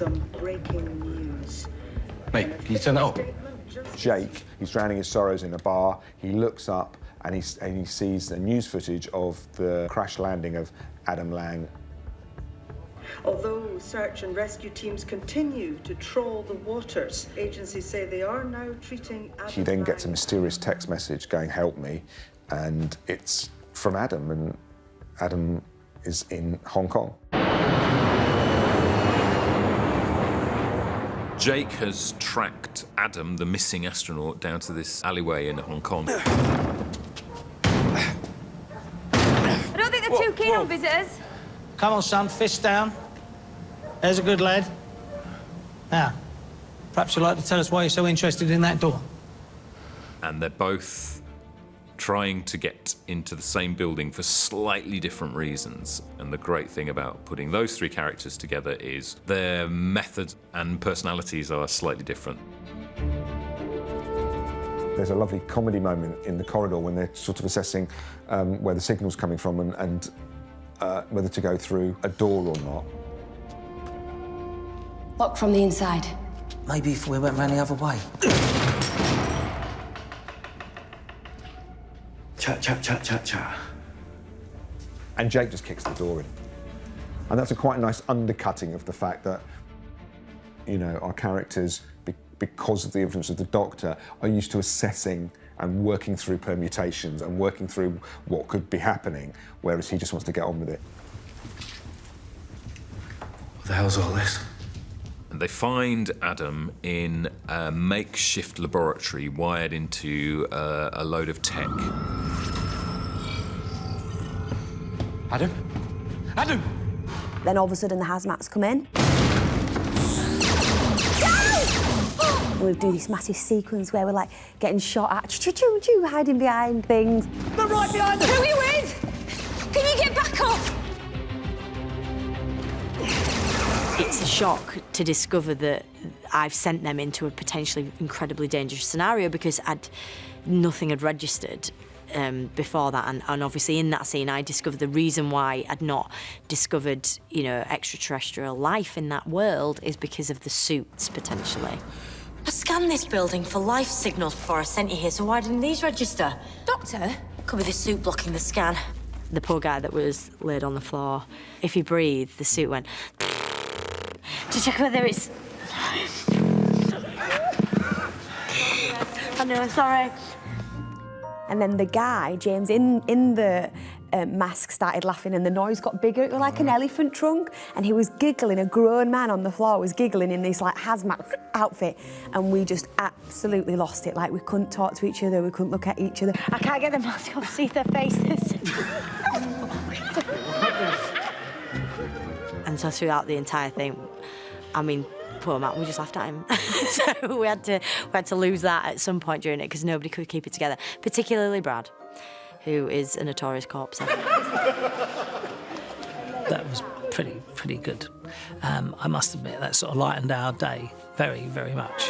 some breaking news. Mate, can you turn that up? Jake, he's drowning his sorrows in a bar. He looks up and he sees the news footage of the crash landing of Adam Lang. Although search and rescue teams continue to trawl the waters, agencies say they are now treating Adam He then gets a Lang mysterious text message going, "Help me," and it's from Adam, and Adam is in Hong Kong. Jake has tracked Adam, the missing astronaut, down to this alleyway in Hong Kong. I don't think they're too keen on visitors. Come on, son, fist down. There's a good lad. Now, perhaps you'd like to tell us why you're so interested in that door. And they're both trying to get into the same building for slightly different reasons. And the great thing about putting those three characters together is their methods and personalities are slightly different. There's a lovely comedy moment in the corridor when they're sort of assessing where the signal's coming from and whether to go through a door or not. Locked from the inside. Maybe if we went round the other way. Cha. And Jake just kicks the door in. And that's a quite nice undercutting of the fact that, you know, our characters, because of the influence of the Doctor, are used to assessing and working through permutations and working through what could be happening, whereas he just wants to get on with it. What the hell's all this? And they find Adam in a makeshift laboratory wired into a load of tech. Adam? Adam! Then all of a sudden the hazmats come in. And we do this massive sequence where we're like getting shot at, choo-choo-choo, hiding behind things. They're right behind us. Who are you with? Can you get back up? It's a shock to discover that I've sent them into a potentially incredibly dangerous scenario because nothing had registered before that, and obviously in that scene I discovered the reason why I'd not discovered, you know, extraterrestrial life in that world is because of the suits, potentially. I scanned this building for life signals before I sent you here, so why didn't these register? Doctor? Could be the suit blocking the scan. The poor guy that was laid on the floor, if he breathed, the suit went to check whether it's... I know, sorry. And then the guy, James, in the mask started laughing and the noise got bigger. It was like an elephant trunk, and he was giggling. A grown man on the floor was giggling in this like hazmat outfit, and we just absolutely lost it. Like we couldn't talk to each other, we couldn't look at each other. I can't get the mask off, see their faces. And so throughout the entire thing, I mean, poor Matt, we just laughed at him. So we had to lose that at some point during it because nobody could keep it together, particularly Brad, who is a notorious corpse. That was pretty good. I must admit, that sort of lightened our day very, very much.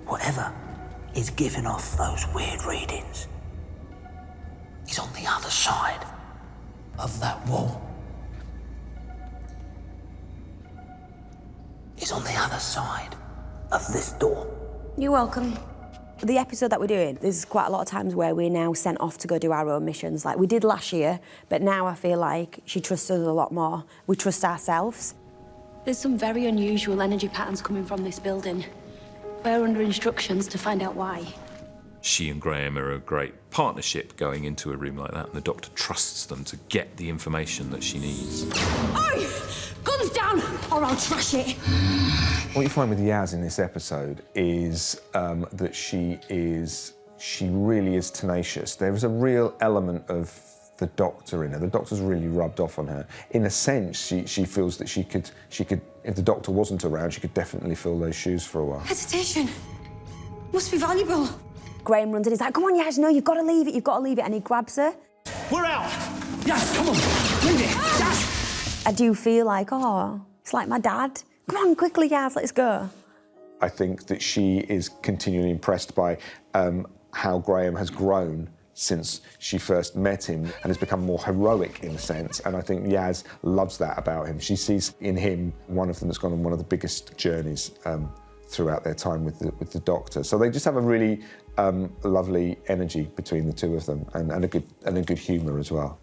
Whatever is giving off those weird readings is on the other side of that wall. Is on the other side of this door. You're welcome. The episode that we're doing, there's quite a lot of times where we're now sent off to go do our own missions. Like we did last year, but now I feel like she trusts us a lot more. We trust ourselves. There's some very unusual energy patterns coming from this building. We're under instructions to find out why. She and Graham are a great partnership going into a room like that, and the Doctor trusts them to get the information that she needs. Oi! Guns down, or I'll trash it. What you find with Yaz in this episode is that she really is tenacious. There is a real element of the Doctor in her. The Doctor's really rubbed off on her. In a sense, she feels that she could, if the Doctor wasn't around, she could definitely fill those shoes for a while. Hesitation. Must be valuable. Graham runs in, he's like, come on, Yaz, no, you've got to leave it, and he grabs her. We're out! Yes, come on, leave it! Yes! I do feel like, oh, it's like my dad. Come on, quickly, Yaz, let's go. I think that she is continually impressed by how Graham has grown since she first met him and has become more heroic in a sense. And I think Yaz loves that about him. She sees in him one of them that's gone on one of the biggest journeys throughout their time with the Doctor. So they just have a really lovely energy between the two of them, and a good humour as well.